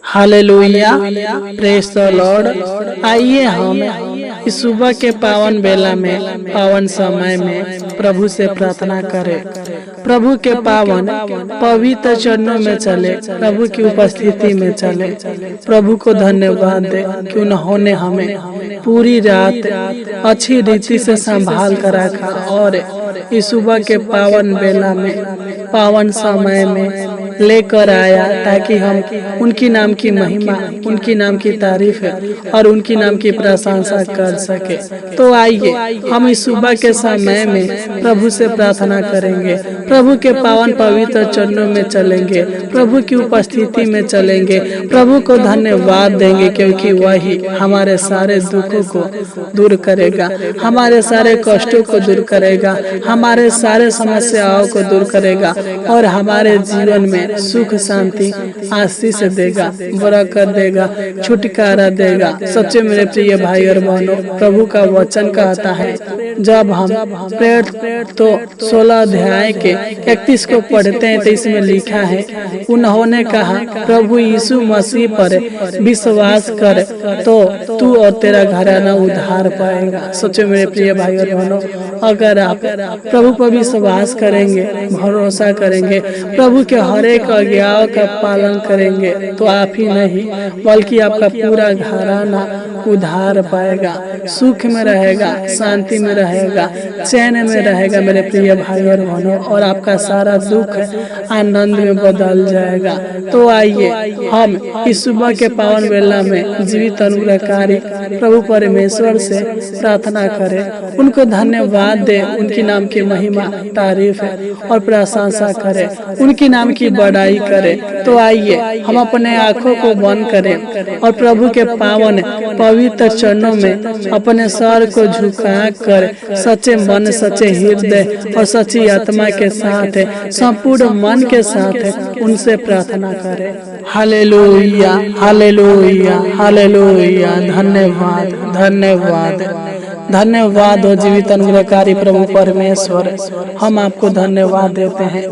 Hallelujah, praise the Lord. आइए हम इस सुबह के पावन बेला में, पावन समय में प्रभु से प्रार्थना करें। प्रभु के पावन पवित्र चरणों में चले, प्रभु की उपस्थिति में चले। प्रभु को धन्यवाद दे कि उन्होंने हमें पूरी रात अच्छी रीति से संभाल कर रखा और इस सुबह के पावन बेला में, पावन समय में लेकर आया, ताकि हम उनकी नाम की महिमा, उनकी नाम की तारीफ और उनकी नाम की प्रशंसा कर सके। तो आइए हम इस सुबह के समय में प्रभु से प्रार्थना करेंगे, प्रभु के पावन पवित्र चरणों में चलेंगे, प्रभु की उपस्थिति में चलेंगे, प्रभु को धन्यवाद देंगे, क्योंकि वही हमारे सारे दुखों को दूर करेगा, हमारे सारे कष्टों को दूर करेगा, हमारे सारे समस्याओं को दूर करेगा और हमारे जीवन में सुख शांति आशीष देगा, बरकत देगा, छुटकारा देगा। सच्चे मेरे प्रिय भाई और बहनों, प्रभु का वचन कहता है, जब हम प्रेरित तो 16 अध्याय के 31 को पढ़ते हैं तो इसमें लिखा है, उन्होंने कहा प्रभु यीशु मसीह पर विश्वास कर तो तू और तेरा घराना उद्धार पाएगा। सच्चे मेरे प्रिय भाई और बहनों, अगर आप प्रभु पर विश्वास करेंगे, भरोसा करेंगे, प्रभु के हर एक आज्ञाओं का पालन करेंगे, तो आप ही नहीं बल्कि आपका पूरा घराना उद्धार पाएगा, सुख में रहेगा, शांति में रहेगा, चैन में रहेगा मेरे प्रिय भाई और बहनों, और आपका सारा दुख आनंद में बदल जाएगा। तो आइए हम इस सुबह के पावन बेला में जीवित अनुग्रहकारी प्रभु परमेश्वर से प्रार्थना करें, उनको धन्यवाद दे, उनकी नाम की महिमा, तारीफ और प्रशंसा करें, उनकी नाम की बढ़ाई करें। तो आइए हम अपने आंखों को बंद करें और प्रभु के पावन पवित्र चरणों में अपने सर को झुका कर सच्चे मन, सच्चे हृदय और सच्ची आत्मा के साथ, संपूर्ण मन के साथ उनसे प्रार्थना करें। Hallelujah, hallelujah, hallelujah. धन्यवाद, धन्यवाद, धन्यवाद हो जीवित अनुग्रहकारी प्रभु परमेश्वर। हम आपको धन्यवाद देते हैं।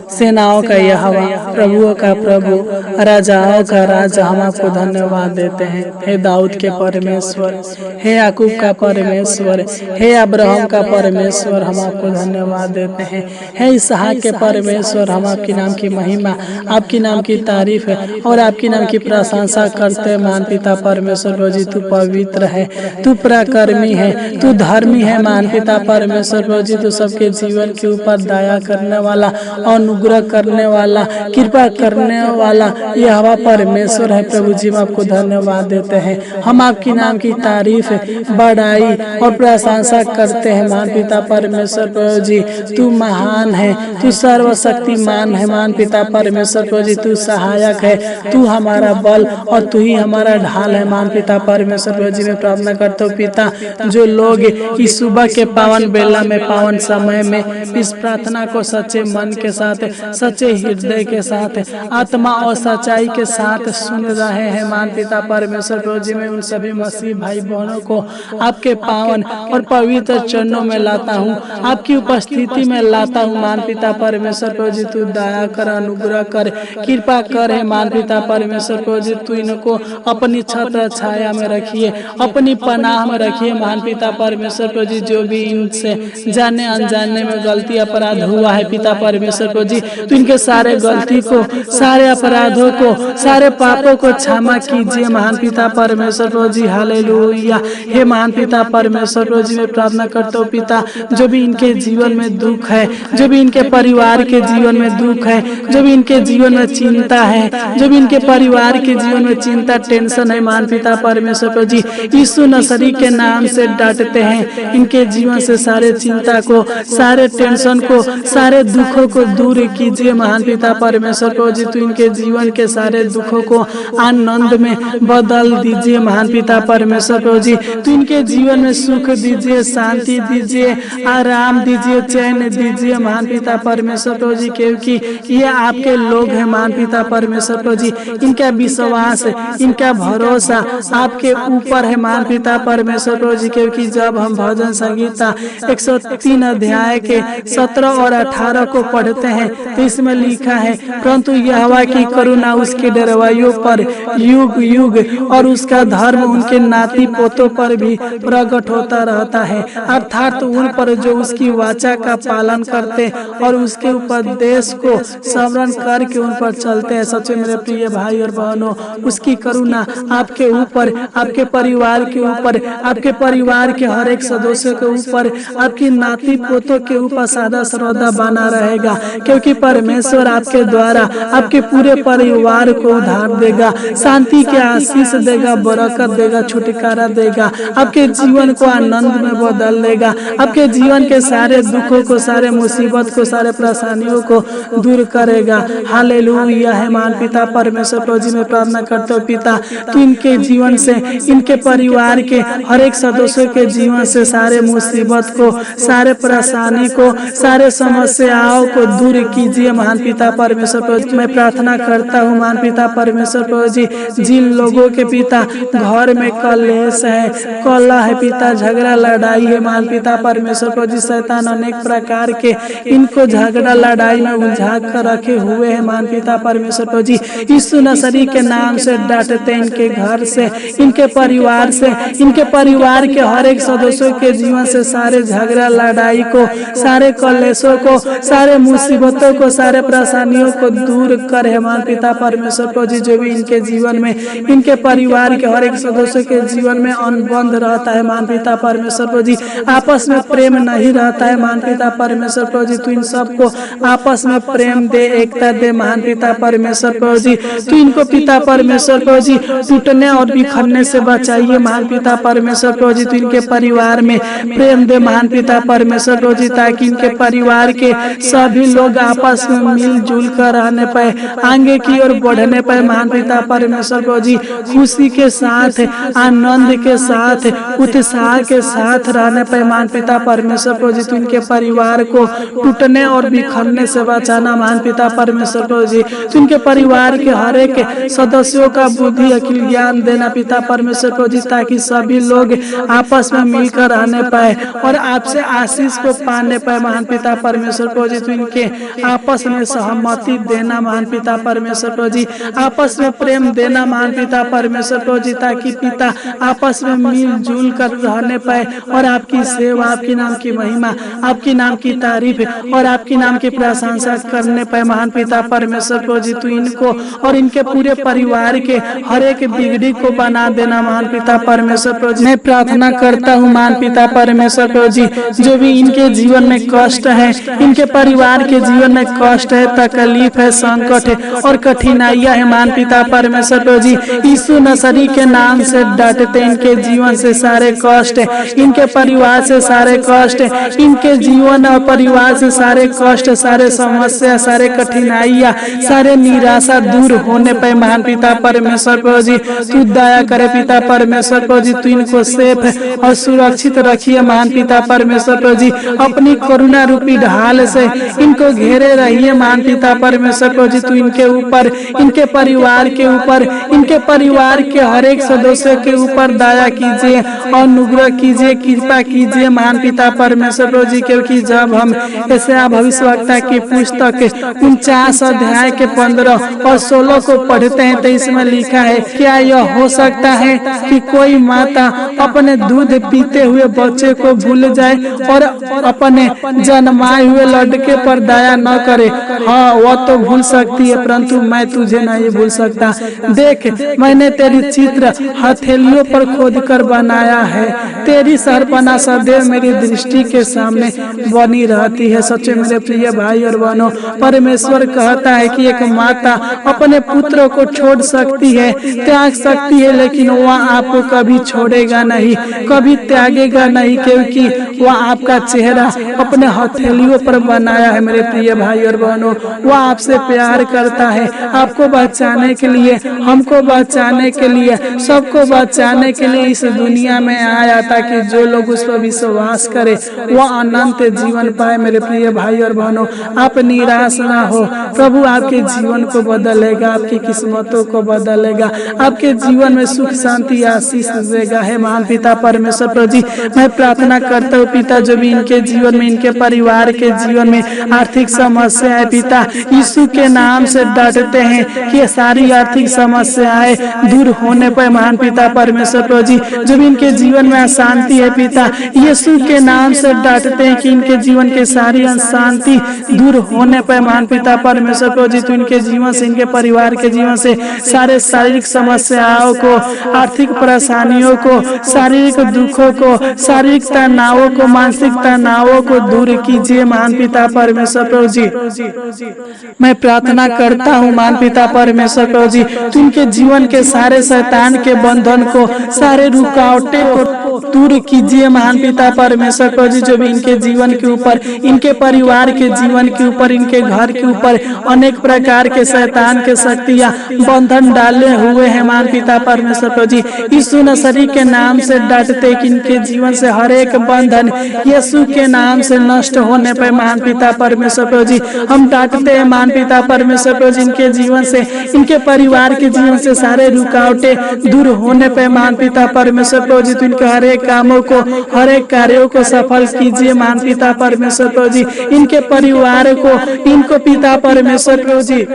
सेनाओं का यहोवा, प्रभुओं का प्रभु, राजाओं का राजा, हम आपको धन्यवाद देते हैं। हे दाऊद के परमेश्वर, हे याकूब का परमेश्वर, हे अब्राहम का परमेश्वर, हम आपको धन्यवाद देते हैं। हे इसहाक के परमेश्वर, हम आपकी नाम की महिमा, आपकी नाम की तारीफ और आपकी नाम की प्रशंसा करते हैं। महान पिता परमेश्वर जी, तू पवित्र है, तू पराक्रमी है, तू धर्मी है। महान पिता परमेश्वर जी, तू सबके जीवन के ऊपर दया करने वाला, अनुग्रह करने वाला, कृपा करने वाला यह हवा परमेश्वर है। प्रभु जी, हम आपको धन्यवाद देते हैं। हम आपकी नाम की तारीफ, बढ़ाई और प्रशंसा करते हैं। महान पिता परमेश्वर प्रभु जी, तू महान है, तू सर्वशक्तिमान है। महान पिता परमेश्वर प्रभु जी, तू सहायक है, तू हमारा बल और तू ही हमारा ढाल है। महान पिता परमेश्वर प्रभु जी, मैं प्रार्थना करता हूँ पिता, जो लोग इस सुबह के पावन बेला में, पावन समय में इस प्रार्थना को सच्चे मन के साथ, सच्चे हृदय के साथ, आत्मा और सच्चाई के साथ सुन रहे हैं, मान पिता परमेश्वर प्रभु जी, मैं उन सभी मसीह भाई बहनों को आपके पावन और पवित्र चरणों में लाता हूँ, आपकी उपस्थिति में लाता हूँ। मान पिता परमेश्वर प्रभु जी, तू दया कर, अनुग्रह कर, कृपा कर। है मान पिता परमेश्वर प्रभु जी, तू इनको अपनी छत्र छाया में रखिए, अपनी पनाह में रखिए। महान पिता परमेश्वर प्रभु जी, जो भी इनसे जाने अनजाने में गलती अपराध हुआ है पिता परमेश्वर प्रभु जी, तो इनके सारे गलती को, सारे अपराधों को, सारे पापों को क्षमा कीजिए। महान पिता परमेश्वर प्रभु जी, हालेलुया। हे महान पिता परमेश्वर प्रभु जी, मैं प्रार्थना करता हूँ पिता, जो भी इनके जीवन में दुख है, जो भी इनके परिवार के जीवन में दुख है, जो भी इनके जीवन में चिंता है, जो भी इनके परिवार के जीवन में चिंता, टेंशन है, महान पिता परमेश्वर प्रभु जी, यीशु नसरी के नाम से डांटते हैं। इनके जीवन से सारे चिंता को, सारे टेंशन को, सारे दुखों को दूर कीजिए। महान पिता परमेश्वर प्रभु जी, तू इनके जीवन के सारे दुखों को आनंद में बदल दीजिए। महान पिता परमेश्वर प्रभु जी, तू इनके जीवन में सुख दीजिए, शांति दीजिए, आराम दीजिए, चैन दीजिए। महान पिता परमेश्वर प्रभु जी, क्योंकि ये आपके लोग हैं। महान पिता परमेश्वर प्रभु जी, इनका विश्वास, इनका भरोसा आपके ऊपर है। महान पिता परमेश्वर प्रभु जी, क्योंकि जब हम भजन संगीता 103 अध्याय के 17 और 18 को पढ़ते हैं तो इसमें लिखा है, परंतु यहोवा की करुणा उसके डरवाइयों पर युग युग और उसका धर्म उनके नाती पोतों पर भी प्रकट होता रहता है, अर्थात उन पर जो उसकी वाचा का पालन करते और उसके उपदेश को स्मरण करके उन पर चलते हैं। सच्चे मेरे प्रिय भाई और बहनों, उसकी करुणा आपके ऊपर, आपके परिवार के ऊपर, आपके परिवार के हर एक सदस्य के ऊपर, आपकी नाती पोतों के ऊपर सदा सर्वदा बना रहेगा, क्योंकि परमेश्वर आपके द्वारा आपके पूरे परिवार को उद्धार देगा, शांति के आशीष देगा, बरकत देगा, छुटकारा देगा, आपके जीवन को आनंद में बदल देगा, आपके जीवन के सारे दुखों को, सारे मुसीबत को, सारे परेशानियों को दूर करेगा। हालेलुया है। मान पिता परमेश्वर प्रभु जी में प्रार्थना करते हो, पिता तू इनके जीवन से, इनके परिवार के हर एक सदस्यों के जीवन से सारे मुसीबत को, सारे परेशानी को, सारे समस्याओं को दूर कीजिए। महान पिता परमेश्वर प्रभु जी मैं प्रार्थना करता हूँ, महान पिता परमेश्वर प्रभु जी, जिन लोगों के पिता घर में कलेश है, कलह है पिता, झगड़ा लड़ाई है, महान पिता परमेश्वर प्रभु जी शैतान अनेक प्रकार के इनको झगड़ा लड़ाई में उलझा कर रखे हुए हैं, महान पिता परमेश्वर प्रभु जी यीशु नसरी के नाम से डांटते, इनके घर से, इनके परिवार से, इनके परिवार के हर एक सदस्यों के जीवन से सारे झगड़ा लड़ाई को, सारे कलेशों को, सारे मुसीबतों को, सारे परेशानियों को दूर करे। मान पिता परमेश्वर प्रभु जी जो भी इनके जीवन में, इनके परिवार के हर एक सदस्य के जीवन में अनबंध रहता है, मान पिता परमेश्वर प्रभु जी आपस में प्रेम नहीं रहता है, मान पिता परमेश्वर प्रभु जी तू इन सबको आपस में प्रेम दे, एकता दे, महान पिता परमेश्वर प्रभु जी तू इनको पिता परमेश्वर प्रभु जी टूटने और बिखरने से बचाइए, महान पिता परमेश्वर प्रभु जी तू इनके परिवार में प्रेम दे, महान पिता परमेश्वर प्रभु जी, ताकि इनके परिवार के सभी लोग आपस में मिलजुल कर रहने पाए, आगे की ओर बढ़ने पाए, महान पिता परमेश्वर प्रभु जी खुशी के साथ, आनंद के साथ, उत्साह के साथ रहने पाए, महान पिता परमेश्वर प्रभु जी तू इनके परिवार को टूटने और बिखरने से बचाना, महान पिता परमेश्वर प्रभु जी तू इनके परिवार के हर एक सदस्यों का बुद्धि अकिल ज्ञान देना पिता परमेश्वर प्रभु जी, ताकि सभी लोग आपस में मिलकर रहने पाए और आपसे आशीष को पाने पाए, महान पिता परमेश्वर प्रभु जी तू इनके आपस में सहमति देना, महान पिता परमेश्वर प्रभु जी आपस में प्रेम देना, महान पिता परमेश्वर प्रभु जी, ताकि पिता आपस में मिलजुल कर रहने पाए और आपकी सेवा, आपकी नाम की महिमा, आपकी नाम की तारीफ और आपकी नाम की प्रशंसा करने पाए, महान पिता परमेश्वर प्रभु जी तू इनको और इनके पूरे परिवार के हर एक बिगड़ी को बना देना, महान पिता परमेश्वर प्रभु जी मैं प्रार्थना करता हूँ, महान पिता परमेश्वर प्रभु जी जो भी इनके जीवन में कष्ट है, इनके परिवार के जीवन में कष्ट है, तकलीफ है, संकट है और कठिनाइयां है, महान पिता परमेश्वर प्रभु जी यीशु नसरी के नाम से डांटते, इनके जीवन से सारे कष्ट, इनके परिवार से सारे कष्ट, इनके जीवन और परिवार से सारे कष्ट, सारे समस्या, सारे कठिनाइयां, सारे निराशा दूर होने पे, महान पिता परमेश्वर प्रभु जी तू दया करे, पिता परमेश्वर प्रभु जी तू इनको सेफ और सुरक्षित रखिए, महान पिता परमेश्वर प्रभु जी अपनी करुणा रूपी ढाल से इनको घेरे रहिए, महान पिता परमेश्वर प्रभु जी तू इनके ऊपर, इनके परिवार के ऊपर, इनके परिवार के हर एक सदस्य के ऊपर दया कीजिए और अनुग्रह कीजिए, कृपा कीजिए, महान पिता परमेश्वर प्रभु जी, क्योंकि जब हम यशायाह भविष्यवक्ता की पुस्तक 49 अध्याय के 15 और 16 को पढ़ते हैं तो इसमें लिखा है, क्या यह हो सकता है कि कोई माता अपने दूध पीते हुए बच्चे को भूल जाए और अपने जन्माए हुए लड़के पर दया न करे? हाँ, वह तो भूल सकती है, परंतु मैं तुझे नहीं भूल सकता। देख, मैंने तेरी चित्र हथेलियों पर खोद कर बनाया है, तेरी शर्पणा सदैव मेरी दृष्टि के सामने बनी रहती है। सच्चे मेरे प्रिय भाई और बहनों, परमेश्वर कहता है कि एक माता अपने पुत्र को छोड़ सकती है, त्याग सकती है, लेकिन वह आपको कभी छोड़ेगा नहीं, कभी त्यागेगा नहीं, क्योंकि वह आपका चेहरा अपने हथेलियों पर बनाया है। मेरे प्रिय भाई और बहनों, वह आपसे प्यार करता है, आपको बचाने के लिए, हमको बचाने के लिए, सबको बचाने के लिए इस दुनिया में आया, ताकि जो लोग उस पर विश्वास करे वह अनंत जीवन पाए। मेरे प्रिय भाई और बहनों, आप निराश ना हो, प्रभु आपके जीवन को बदलेगा, आपकी किस्मतों को बदलेगा, आपके जीवन में सुख शांति आशीष देगा। है महान पिता परमेश्वर परमेश्वर प्रभु जी मैं प्रार्थना करता हूँ पिता, जो भी इनके जीवन में, इनके परिवार के जीवन में आर्थिक समस्या है पिता, यीशु के नाम से डरते हैं कि ये सारी आर्थिक समस्याएं दूर होने पर महान पिता परमेश्वर प्रभु जी, जो भी इनके जीवन में अशांति है पिता, यीशु के नाम से डरते हैं कि इनके जीवन के सारी अशांति दूर होने पर महान पिता परमेश्वर प्रभु जी, तो इनके जीवन से, इनके परिवार के जीवन से सारे शारीरिक समस्याओं को, आर्थिक परेशानियों को, शारीरिक दुखों को, शारीरिक तनावों को, मानसिक तनावों को दूर कीजिए महान पिता परमेश्वर प्रभु जी। मैं प्रार्थना करता हूँ महान पिता परमेश्वर प्रभु जी, उनके जीवन के सारे शैतान के बंधन को, सारे रुकावटें को दूर कीजिए महान पिता परमेश्वर प्रभु जी, जो भी इनके जीवन के ऊपर, इनके परिवार के जीवन के ऊपर, इनके घर के ऊपर अनेक प्रकार के शैतान के शक्तियां बंधन डाले हुए हैं महान पिता परमेश्वर प्रभु जी, यीशु नसरी के नाम से डांटते कि इनके जीवन से हर एक बंधन यीशु के नाम से नष्ट होने पर महान पिता परमेश्वर प्रभु जी हम डांटते हैं महान पिता परमेश्वर प्रभु जी, इनके जीवन से, इनके परिवार के जीवन से सारे रुकावटें दूर होने पर महान पिता परमेश्वर प्रभु जी, तो इनके हर एक कामों को, हर एक कार्यों को सफल कीजिए महान पिता परमेश्वर प्रभु जी, इनके परिवार को, इनको पिता परमेश्वर प्रभु जी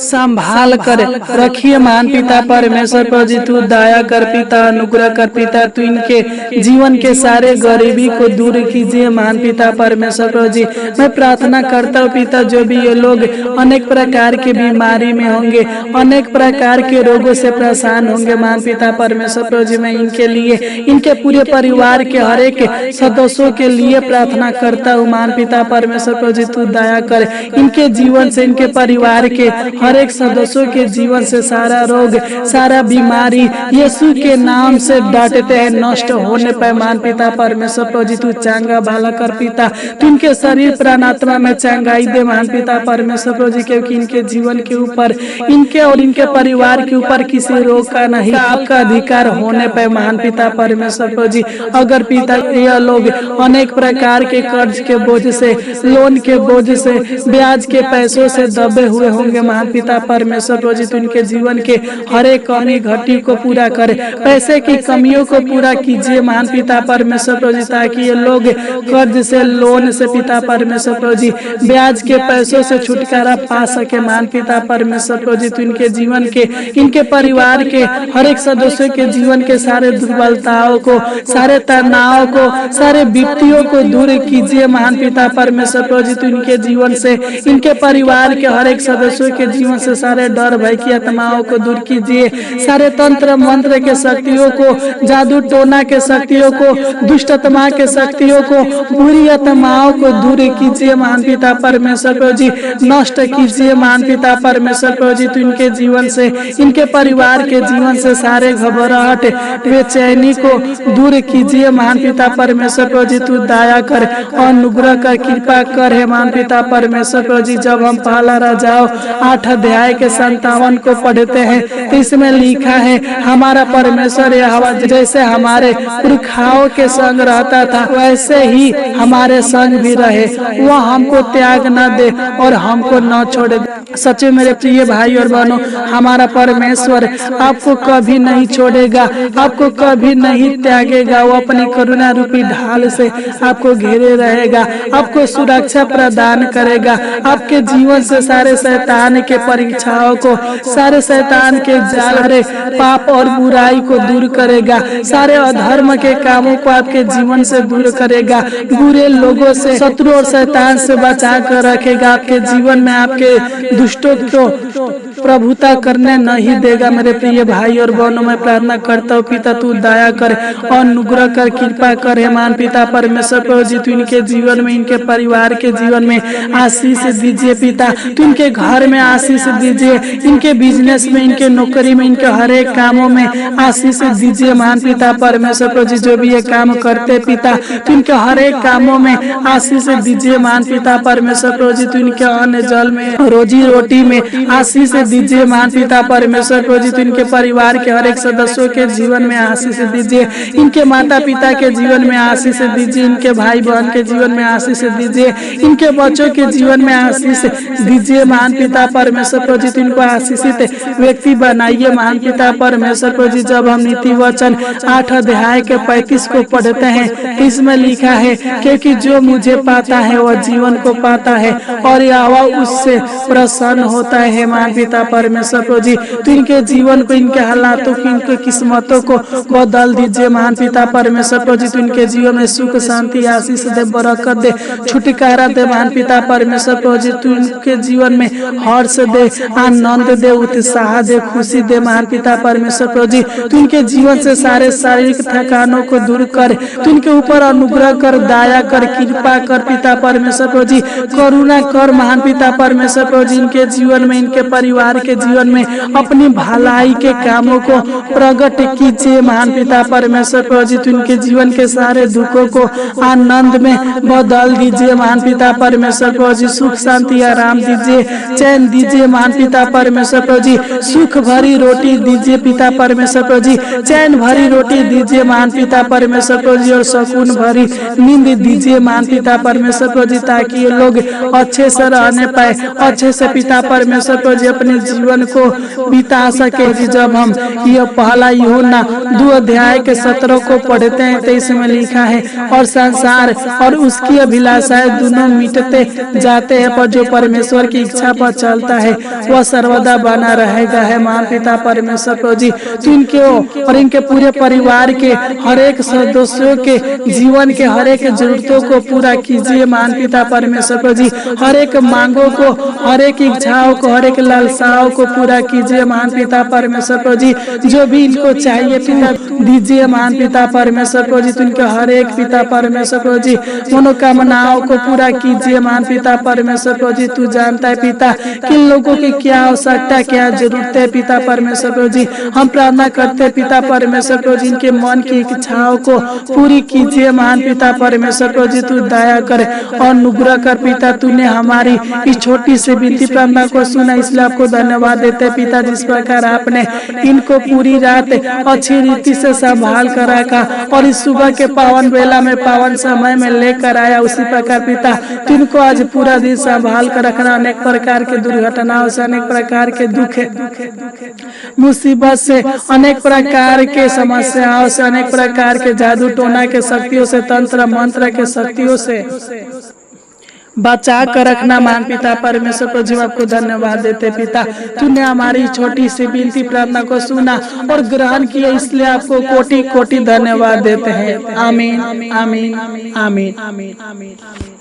संभाल कर रखिए महान पिता परमेश्वर प्रभु जी, तू दया कर पिता, अनुग्रह कर पिता, तू इनके जीवन के सारे गरीबी को दूर कीजिए महान पिता परमेश्वर प्रभु जी। मैं प्रार्थना करता हूँ पिता, जो भी ये लोग अनेक प्रकार की बीमारी में होंगे, अनेक प्रकार के रोगों से परेशान होंगे महान पिता परमेश्वर प्रभु जी, मैं इनके लिए, इनके पूरे परिवार के हर एक सदस्यों के लिए प्रार्थना करता हूँ महान पिता परमेश्वर प्रभु जी, तू दया कर इनके जीवन से, इनके परिवार के हर एक सदस्यों के जीवन से सारा रोग, सारा बीमारी यीशु के नाम से डांटते हैं नष्ट होने पर महान पिता परमेश्वर प्रभु जी, तू चंगा भला कर पिता, तू इनके शरीर प्राण आत्मा में चंगाई दे महान पिता परमेश्वर प्रभु जी, क्योंकि इनके जीवन के ऊपर, इनके और इनके परिवार के ऊपर किसी रोग का नहीं, आपका अधिकार होने पर महान पिता परमेश्वर प्रभु जी, अगर पिता यह लोग अनेक प्रकार के कर्ज के बोझ से, लोन के बोझ से, ब्याज के पैसों से दबे हुए होंगे महान पिता परमेश्वर प्रभु जी, तो इनके जीवन के हर एक कमी घटी को पूरा करे, पैसे की कमियों को पूरा कीजिए महान पिता परमेश्वर प्रभु जी, ताकि ये लोग कर्ज से, लोन से पिता परमेश्वर प्रभु जी, ब्याज के पैसों से छुटकारा पा सके महान पिता परमेश्वर प्रभु जी, तो इनके जीवन के, इनके परिवार के हर एक सदस्यों के जीवन के सारे दुर्बलताओं को, सारे तनाव को, सारे विपत्तियों को दूर कीजिए महान पिता परमेश्वर प्रभु जी, तो इनके जीवन से, इनके परिवार के हर एक सदस्यों के जीवन से सारे डर भय की आत्माओं को दूर कीजिए, सारे तंत्र मंत्र के शक्तियों को, जादू टोना के शक्तियों को, दुष्ट आत्मा के शक्तियों को, बुरी आत्माओं को दूर कीजिए महान पिता परमेश्वर प्रभु जी, नष्ट कीजिए महान पिता परमेश्वर प्रभु जी, तो इनके जीवन से, इनके परिवार के जीवन से सारे घबराहट, बेचैनी को दूर कीजिए महान पिता परमेश्वर प्रभु जी, तू दया कर, अनुग्रह कर, कृपा कर है महान पिता परमेश्वर प्रभु जी। जब हम पहला राजाओं 8 अध्याय के 57 को पढ़ते हैं तो इसमें लिखा है, हमारा परमेश्वर यहोवा जैसे हमारे पुरखाओं के संग रहता था वैसे ही हमारे संग भी रहे, वह हमको त्याग न दे और हमको न छोड़े। सच में मेरे प्रिय भाई और बहनों, हमारा परमेश्वर आपको कभी नहीं छोड़ेगा, आपको कभी नहीं त्यागेगा, वो अपनी करुणा रूपी ढाल से आपको घेरे रहेगा, आपको सुरक्षा प्रदान करेगा, आपके जीवन से सारे शैतान के परीक्षाओं को, सारे शैतान के सारे पाप और बुराई को दूर करेगा, सारे अधर्म के कामों को आपके जीवन से दूर करेगा, बुरे लोगों से, शत्रु और शैतान से बचा कर रखेगा, आपके जीवन में आपके दुष्टों को प्रभुता करने नहीं देगा। मेरे प्रिय भाई और बहनों, मैं प्रार्थना करता हूँ पिता, तू दया कर, अनुग्रह कर, कृपा कर हे महान पिता परमेश्वर प्रभु जी, तू इनके जीवन में, इनके परिवार के जीवन में आशीष दीजिए पिता, तू इनके घर में आशीष दीजिए, इनके बिजनेस में, इनके नौकरी में, इनके हर एक कामों में आशीष दीजिए महान पिता परमेश्वर प्रभु जी। जो भी ये काम करते पिता, तू इनके हर एक कामों में आशीष दीजिए महान पिता परमेश्वर प्रभु जी, तू इनके अन्न जल में रोजी रोटी में आशीष दीजिए महान पिता परमेश्वर प्रभु जी। तो इनके परिवार के हर एक सदस्यों के जीवन में आशीष दीजिए, इनके माता पिता के जीवन में आशीष दीजिए, इनके भाई बहन के जीवन में आशीष दीजिए, इनके बच्चों के जीवन में आशीष दीजिए महान पिता परमेश्वर प्रभु जी। तो इनको आशीषित व्यक्ति बनाइए महान पिता परमेश्वर प्रभु जी। जब हम नीति वचन 8 अध्याय के 35 को पढ़ते हैं, इसमें लिखा है क्योंकि जो मुझे पाता है वह जीवन को पाता है और यहोवा उससे प्रसन्न होता है महान पिता परमेश्वर प्रभु जी। तो इनके जीवन को, इनके हालातों को, इनके किस्मतों को बदल दीजिए महान पिता परमेश्वर प्रभु जी। तो इनके जीवन में सुख शांति आशीष दे, बरकत दे, छुटकारा दे महान पिता परमेश्वर प्रभु जी। तो इनके जीवन में हर्ष दे, आनंद दे, उत्साह दे, खुशी दे महान पिता परमेश्वर प्रभु जी। तो इनके जीवन से सारे शारीरिक थकानों को दूर कर, तो इनके ऊपर अनुग्रह कर, दया कर, कृपा कर पिता परमेश्वर प्रभु जी, करुणा कर महान पिता परमेश्वर प्रभु जी। इनके जीवन में, इनके परिवार के जीवन में अपनी भलाई के कामों को प्रकट कीजिए महान पिता परमेश्वर प्रभु जी। तो इनके जीवन के सारे दुखों को आनंद में बदल दीजिए महान पिता परमेश्वर प्रभु जी। सुख शांति आराम दीजिए, चैन दीजिए महान पिता परमेश्वर प्रभु जी। सुख भरी रोटी दीजिए पिता परमेश्वर प्रभु जी, चैन भरी रोटी दीजिए महान पिता परमेश्वर प्रभु जी, और सुकून भरी नींद दीजिए महान पिता परमेश्वर प्रभु जी, ताकि ये लोग अच्छे से रहने पाए, अच्छे से पिता परमेश्वर प्रभु जी अपने जीवन को बिता सके। जब हम ये पहला यूहन्ना 2 अध्याय के 17 को पढ़ते हैं तो इसमें लिखा है और संसार और उसकी अभिलाषाएं दोनों मिटते जाते हैं, पर जो परमेश्वर की इच्छा पर चलता है वह सर्वदा बना रहेगा है महान पिता परमेश्वर प्रभु जी। तो इनके और इनके पूरे परिवार के हर एक सदस्यों के जीवन के हर एक जरूरतों को पूरा कीजिए महान पिता परमेश्वर प्रभु जी। हर एक मांगों को, हर एक इच्छाओं को, हर एक लालसाओं को पूरा कीजिए महान पिता परमेश्वर प्रभु जी। जो भी इनको चाहिए पिता दीजिए महान पिता परमेश्वर प्रभु जी। तो इनके हर एक पिता परमेश्वर प्रभु जी मनोकामनाओं को पूरा कीजिए महान पिता परमेश्वर प्रभु जी। तू जानता है पिता किन लोगों की क्या आवश्यकता, क्या जरूरत है पिता परमेश्वर प्रभु जी। हम प्रार्थना करते पिता परमेश्वर प्रभु जी, इनके मन की इच्छाओं को पूरी कीजिए महान पिता परमेश्वर प्रभु जी। तू दया कर और अनुग्रह कर पिता। तूने हमारी इस छोटी सी विनती प्रार्थना को सुना, इसलिए आपको धन्यवाद देते पिता। जिस प्रकार आपने इनको पूरी रात अच्छी रीति से संभाल कर रखा और इस सुबह के पावन बेला में, पावन समय में लेकर आया, उसी प्रकार पिता तुमको आज पूरा दिन संभाल कर रखना। अनेक प्रकार के दुर्घटनाओं से, अनेक प्रकार के दुख मुसीबत से, अनेक प्रकार के समस्याओं से, अनेक प्रकार के जादू टोना के शक्तियों से, तंत्र मंत्र के शक्तियों से बचा कर रखना महान पिता परमेश्वर प्रभु जी। आपको धन्यवाद देते पिता। तूने हमारी छोटी सी विनती प्रार्थना को सुना और ग्रहण किया, इसलिए आपको कोटि कोटि धन्यवाद देते हैं। आमीन आमीन आमीन आमीन।